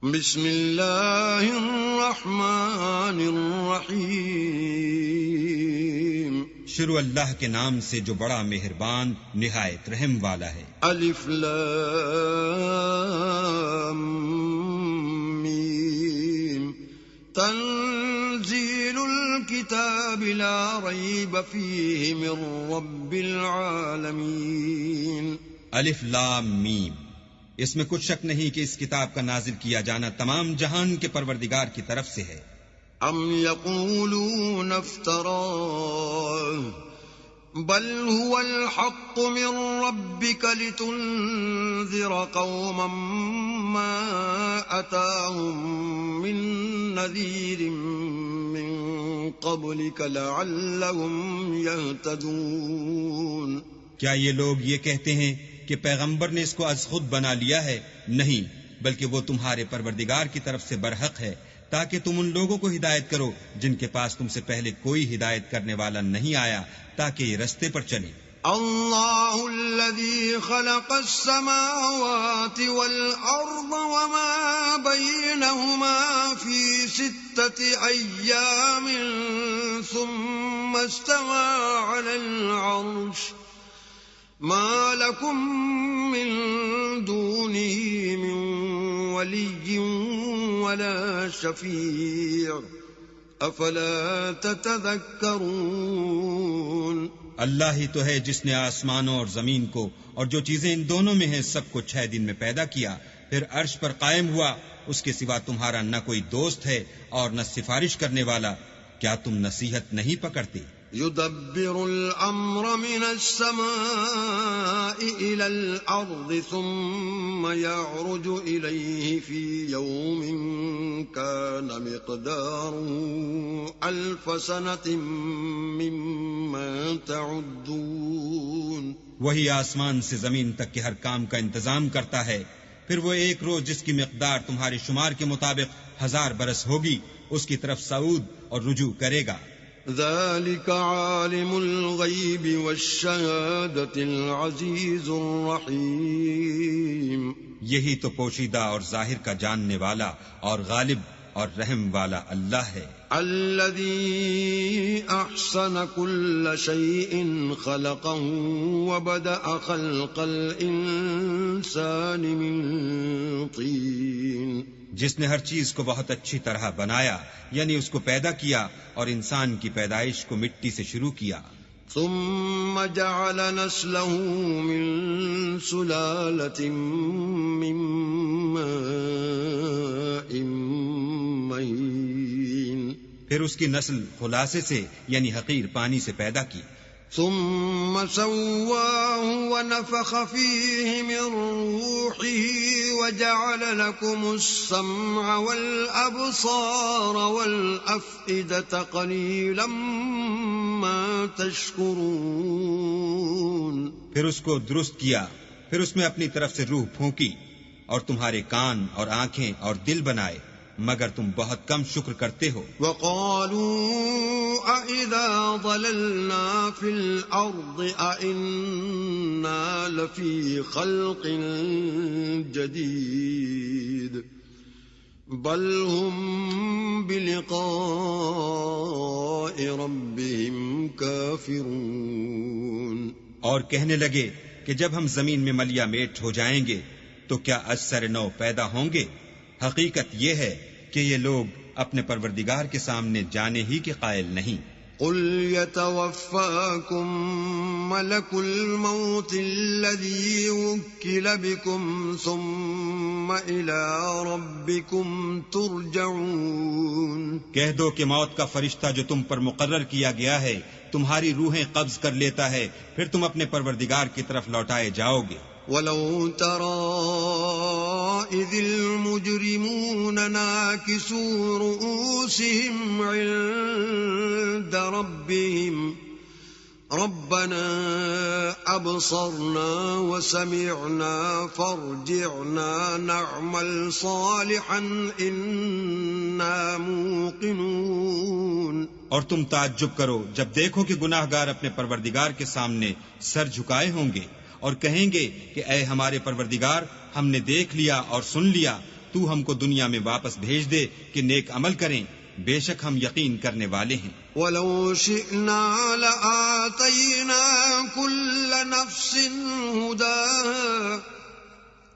بسم اللہ الرحمن الرحیم، شروع اللہ کے نام سے جو بڑا مہربان نہایت رحم والا ہے۔ الف لام میم، تنزیل الکتاب لا ریب فیہ من رب العالمین۔ الف لام میم، اس میں کچھ شک نہیں کہ اس کتاب کا نازل کیا جانا تمام جہان کے پروردگار کی طرف سے ہے۔ ام یقولون افتراہ بل هو الحق من ربك لتنذر قوما ما أتاهم من نذير من قبلك لعلهم يهتدون۔ کیا یہ لوگ یہ کہتے ہیں کہ پیغمبر نے اس کو از خود بنا لیا ہے؟ نہیں، بلکہ وہ تمہارے پروردگار کی طرف سے برحق ہے تاکہ تم ان لوگوں کو ہدایت کرو جن کے پاس تم سے پہلے کوئی ہدایت کرنے والا نہیں آیا، تاکہ یہ رستے پر چلیں۔ اللہ الذي خلق السماوات والأرض وما بينهما في 6 أيام ثم استوى على العرش ما لكم من دونه من ولي ولا شفيع افلا تتذكرون۔ اللہ ہی تو ہے جس نے آسمانوں اور زمین کو اور جو چیزیں ان دونوں میں ہیں سب کو 6 دن میں پیدا کیا، پھر عرش پر قائم ہوا، اس کے سوا تمہارا نہ کوئی دوست ہے اور نہ سفارش کرنے والا، کیا تم نصیحت نہیں پکڑتے؟ يدبر الأمر من السماء إلى الأرض ثم يعرج إليه في يوم كان مقداره 1000 سنة مما تعدون۔ وہی آسمان سے زمین تک کے ہر کام کا انتظام کرتا ہے، پھر وہ ایک روز جس کی مقدار تمہارے شمار کے مطابق 1000 برس ہوگی اس کی طرف صعود اور رجوع کرے گا۔ ذلك عالم الغیب والشہادة العزیز الرحیم۔ یہی تو پوشیدہ اور ظاہر کا جاننے والا اور غالب اور رحم والا اللہ ہے۔ الذي احسن كل شيء خلقه وبدأ خلق الانسان من طين، جس نے ہر چیز کو بہت اچھی طرح بنایا، یعنی اس کو پیدا کیا اور انسان کی پیدائش کو مٹی سے شروع کیا۔ ثم جعل نسله من سلالة من ماء مهين، پھر اس کی نسل خلاصے سے یعنی حقیر پانی سے پیدا کی۔ ثم سواه ونفخ فيه من روحه وجعل لكم السمع والأبصار والأفئدة قليلا ما تشكرون۔ پھر اس کو درست کیا، پھر اس میں اپنی طرف سے روح پھونکی اور تمہارے کان اور آنکھیں اور دل بنائے، مگر تم بہت کم شکر کرتے ہو۔ وقالوا أَإِذَا ضَلَلْنَا فِي الْأَرْضِ أَإِنَّا لَفِي خَلْقٍ جَدِيدٍ بَلْ هُمْ بِلِقَاءِ رَبِّهِمْ كَافِرُونَ۔ اور کہنے لگے کہ جب ہم زمین میں ملیا میٹ ہو جائیں گے تو کیا از سر نو پیدا ہوں گے؟ حقیقت یہ ہے کہ یہ لوگ اپنے پروردگار کے سامنے جانے ہی کے قائل نہیں۔ قل يتوفاكم ملك الموت الذي وكل بكم ثم إلى ربكم ترجعون۔ کہہ دو کہ موت کا فرشتہ جو تم پر مقرر کیا گیا ہے تمہاری روحیں قبض کر لیتا ہے، پھر تم اپنے پروردگار کی طرف لوٹائے جاؤ گے۔ وَلَوْ تَرَىٰ إِذِ الْمُجْرِمُونَ نَاكِسُو رُءُوسِهِمْ عِندَ رَبِّهِمْ رَبَّنَا أَبْصَرْنَا وَسَمِعْنَا فَارْجِعْنَا نَعْمَلْ صَالِحًا إِنَّا مُوقِنُونَ۔ اور تم تعجب کرو جب دیکھو کہ گناہ گار اپنے پروردگار کے سامنے سر جھکائے ہوں گے اور کہیں گے کہ اے ہمارے پروردگار، ہم نے دیکھ لیا اور سن لیا، تو ہم کو دنیا میں واپس بھیج دے کہ نیک عمل کریں، بے شک ہم یقین کرنے والے ہیں۔ وَلَوْ شِئْنَا لَآتَيْنَا كُلَّ نَفْسٍ هُدَاهَا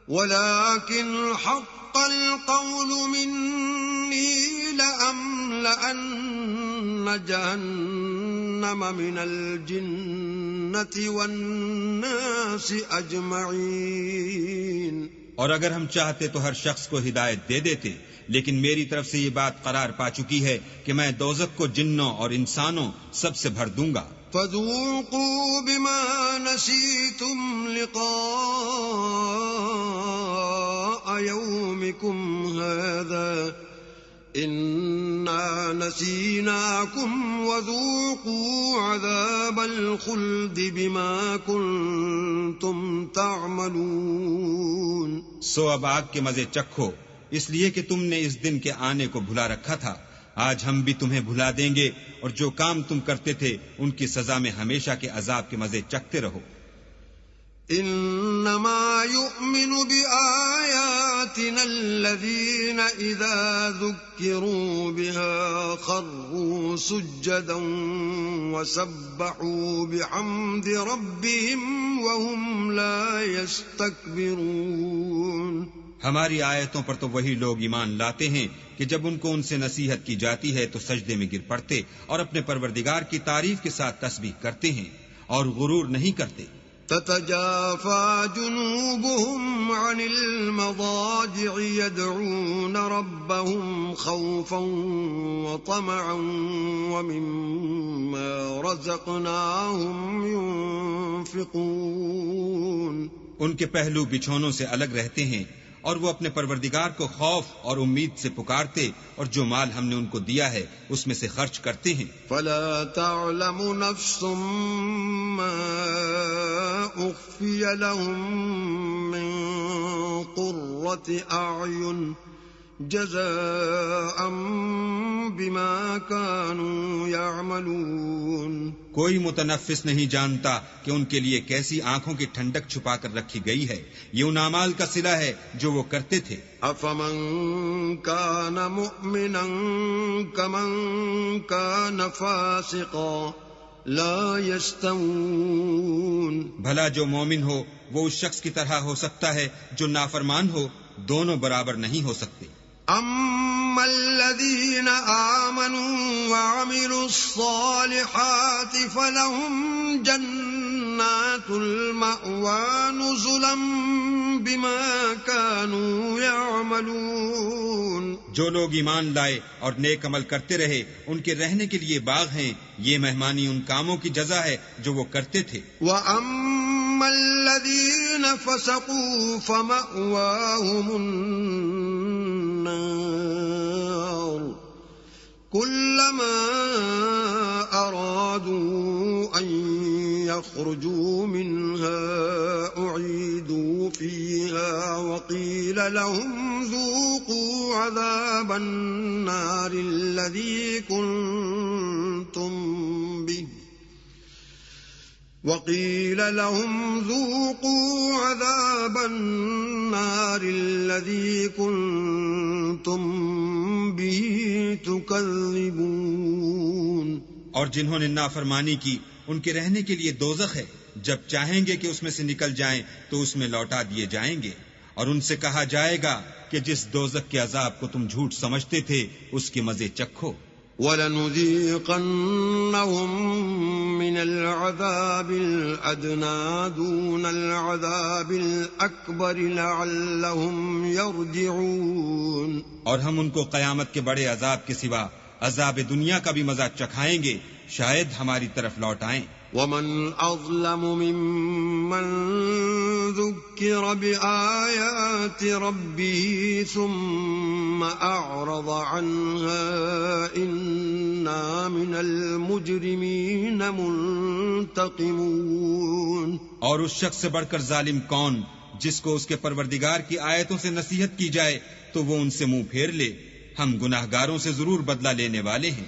وَلَكِنْ حَقَّ الْقَوْلُ مِنِّي لَأَمْلَأَنَّ جَهَنَّمَ مِنَ الْجِنَّةِ وَالنَّاسِ أَجْمَعِينَ۔ اور اگر ہم چاہتے تو ہر شخص کو ہدایت دے دیتے، لیکن میری طرف سے یہ بات قرار پا چکی ہے کہ میں دوزخ کو جنوں اور انسانوں سب سے بھر دوں گا۔ فَذُوقُوا بِمَا نَسِيتُمْ لِقَاءَ يَوْمِكُمْ هَذَا إِنَّا نَسِينَاكُمْ وَذُوقُوا عَذَابَ الْخُلْدِ بِمَا كُنْتُمْ تَعْمَلُونَ۔ سو اب آگ کے مزے چکھو، اس لیے کہ تم نے اس دن کے آنے کو بھلا رکھا تھا، آج ہم بھی تمہیں بھلا دیں گے، اور جو کام تم کرتے تھے ان کی سزا میں ہمیشہ کے عذاب کے مزے چکھتے رہو۔ انما يؤمن بآياتنا الذين اذا ذكروا بها خروا سجدا وسبحوا بحمد ربهم وهم لا يستكبرون۔ ہماری آیتوں پر تو وہی لوگ ایمان لاتے ہیں کہ جب ان کو ان سے نصیحت کی جاتی ہے تو سجدے میں گر پڑتے اور اپنے پروردگار کی تعریف کے ساتھ تسبیح کرتے ہیں اور غرور نہیں کرتے۔ تتجافى جنوبهم عن المضاجع يدعون ربهم خوفا وطمعا ومما رزقناهم ينفقون۔ ان کے پہلو بچھونوں سے الگ رہتے ہیں اور وہ اپنے پروردگار کو خوف اور امید سے پکارتے اور جو مال ہم نے ان کو دیا ہے اس میں سے خرچ کرتے ہیں۔ فلا تعلم نفس ما اخفي لهم من قرة اعين جزاء بما كانوا يعملون۔ کوئی متنفس نہیں جانتا کہ ان کے لیے کیسی آنکھوں کی ٹھنڈک چھپا کر رکھی گئی ہے، یہ ان اعمال کا صلہ ہے جو وہ کرتے تھے۔ افمن كان مؤمنا كمن كان فاسقا لا يستوون۔ بھلا جو مومن ہو وہ اس شخص کی طرح ہو سکتا ہے جو نافرمان ہو، دونوں برابر نہیں ہو سکتے۔ اما الذين آمنوا وعملوا الصالحات فلهم جنات المأوى نزلا بما كانوا يعملون۔ جو لوگ ایمان لائے اور نیک عمل کرتے رہے ان کے رہنے کے لیے باغ ہیں، یہ مہمانی ان کاموں کی جزا ہے جو وہ کرتے تھے۔ وَأَمَّا الَّذِينَ فَسَقُوا فَمَأْوَاهُمُ النَّارُ كُلَّمَا أَرَادُوا أَن يَخْرُجُوا مِنْهَا أُعِيدُوا فِيهَا وَقِيلَ لَهُمْ ذُوقُوا عَذَابَ النَّارِ الَّذِي كُنْتُمْ بِهِ وَقِيلَ لَهُمْ ذُوقُوا عَذَابَ النَّارِ الَّذِي كُنْتُمْ بِهِ تُكَذِّبُونَ۔ اور جنہوں نے نافرمانی کی ان کے رہنے کے لیے دوزخ ہے، جب چاہیں گے کہ اس میں سے نکل جائیں تو اس میں لوٹا دیے جائیں گے، اور ان سے کہا جائے گا کہ جس دوزخ کے عذاب کو تم جھوٹ سمجھتے تھے اس کے مزے چکھو۔ وَلَنُذِيقَنَّهُم مِّنَ الْعَذَابِ الْأَدْنَىٰ دُونَ الْعَذَابِ الْأَكْبَرِ لَعَلَّهُمْ يَرْجِعُونَ۔ اور ہم ان کو قیامت کے بڑے عذاب کے سوا عذاب دنیا کا بھی مزہ چکھائیں گے، شاید ہماری طرف لوٹ آئیں۔ وَمَنْ أَظْلَمُ مِمَّنْ ذُكِّرَ بِآيَاتِ رَبِّهِ ثُمَّ أَعْرَضَ عَنْهَا إِنَّا مِنَ الْمُجْرِمِينَ مُنْتَقِمُونَ۔ اور اس شخص سے بڑھ کر ظالم کون جس کو اس کے پروردگار کی آیتوں سے نصیحت کی جائے تو وہ ان سے منہ پھیر لے، ہم گناہگاروں سے ضرور بدلہ لینے والے ہیں۔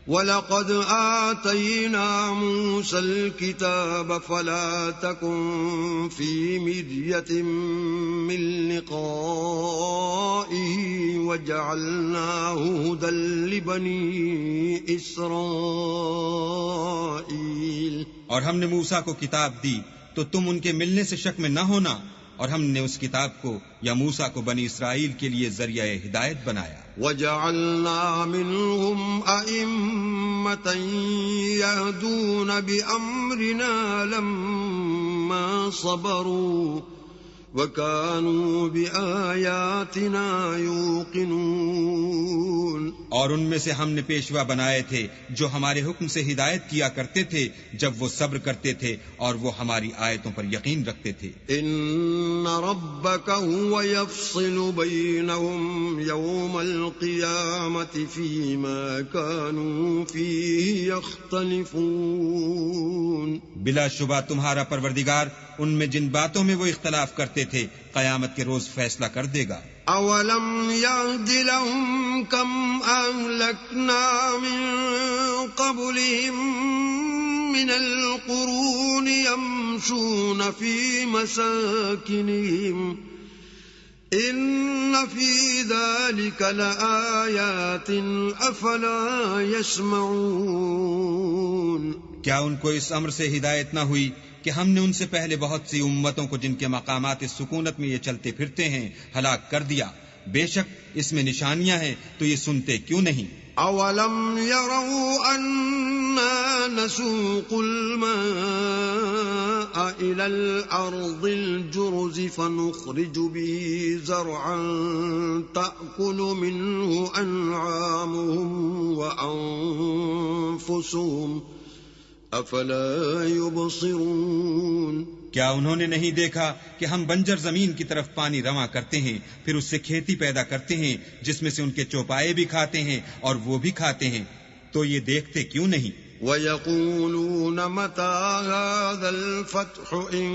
وَلَقَدْ آتَيْنَا مُوسَى الْكِتَابَ فَلَا تَكُنْ فِي مِرْيَةٍ مِّن لِقَائِهِ وجعلناه هدى لبني إسرائيل اور ہم نے موسیٰ کو کتاب دی تو تم ان کے ملنے سے شک میں نہ ہونا، اور ہم نے اس کتاب کو یا موسیٰ کو بنی اسرائیل کے لیے ذریعہ ہدایت بنایا۔ وَجَعَلْنَا مِنْهُمْ أَئِمَّةً يَهْدُونَ بِأَمْرِنَا لَمَّا صَبَرُوا وَكَانُوا بِآيَاتِنَا يُوقِنُونَ، اور ان میں سے ہم نے پیشوا بنائے تھے جو ہمارے حکم سے ہدایت کیا کرتے تھے جب وہ صبر کرتے تھے اور وہ ہماری آیتوں پر یقین رکھتے تھے۔ إِنَّ رَبَّكَ هُوَ يَفْصِلُ بَيْنَهُمْ يَوْمَ الْقِيَامَةِ فِيمَا كَانُوا فِيهِ يَخْتَلِفُونَ، بلا شبہ تمہارا پروردگار ان میں جن باتوں میں وہ اختلاف کرتے تھے قیامت کے روز فیصلہ کر دے گا۔ أَوَلَمْ يَهْدِ لَهُمْ كَمْ أَهْلَكْنَا مِنْ قَبْلِهِمْ مِنَ الْقُرُونِ يَمْشُونَ فِي مَسَاكِنِهِمْ إِنَّ فِي ذَلِكَ لَآيَاتٍ أَفَلَا يَسْمَعُونَ، کیا ان کو اس امر سے ہدایت نہ ہوئی کہ ہم نے ان سے پہلے بہت سی امتوں کو جن کے مقامات سکونت میں یہ چلتے پھرتے ہیں ہلاک کر دیا؟ بے شک اس میں نشانیاں ہیں، تو یہ سنتے کیوں نہیں؟ أَوَلَمْ يَرَوْا أَنَّا نَسُوقُ الْمَاءَ إِلَى الْأَرْضِ الْجُرُزِ فَنُخْرِجُ بِهِ زَرْعًا تَأْكُلُ مِنْهُ أَنْعَامُهُمْ وَأَنفُسُهُمْ أَفَلَا يُبْصِرُونَ، کیا انہوں نے نہیں دیکھا کہ ہم بنجر زمین کی طرف پانی رواں کرتے ہیں، پھر اس سے کھیتی پیدا کرتے ہیں جس میں سے ان کے چوپائے بھی کھاتے ہیں اور وہ بھی کھاتے ہیں، تو یہ دیکھتے کیوں نہیں؟ وَيَقُولُونَ مَتَى هَذَا الْفَتْحُ إِن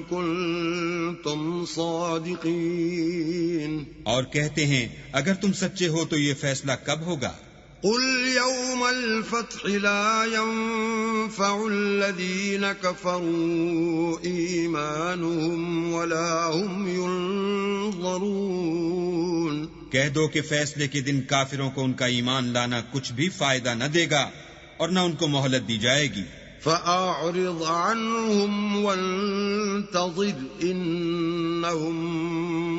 كُنتُمْ صَادِقِينَ، اور کہتے ہیں اگر تم سچے ہو تو یہ فیصلہ کب ہوگا؟ قُلْ يَوْمَ الْفَتْحِ لَا يَنفَعُ الَّذِينَ كَفَرُوا إِيمَانُهُمْ وَلَا هُمْ يُنظَرُونَ، کہہ دو کہ فیصلے کے دن کافروں کو ان کا ایمان لانا کچھ بھی فائدہ نہ دے گا اور نہ ان کو مہلت دی جائے گی۔ فَأَعْرِضْ عَنْهُمْ وَانتَظِرْ إِنَّهُمْ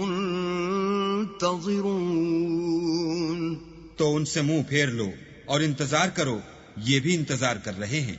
مُنتَظِرُونَ، تو ان سے منہ پھیر لو اور انتظار کرو، یہ بھی انتظار کر رہے ہیں۔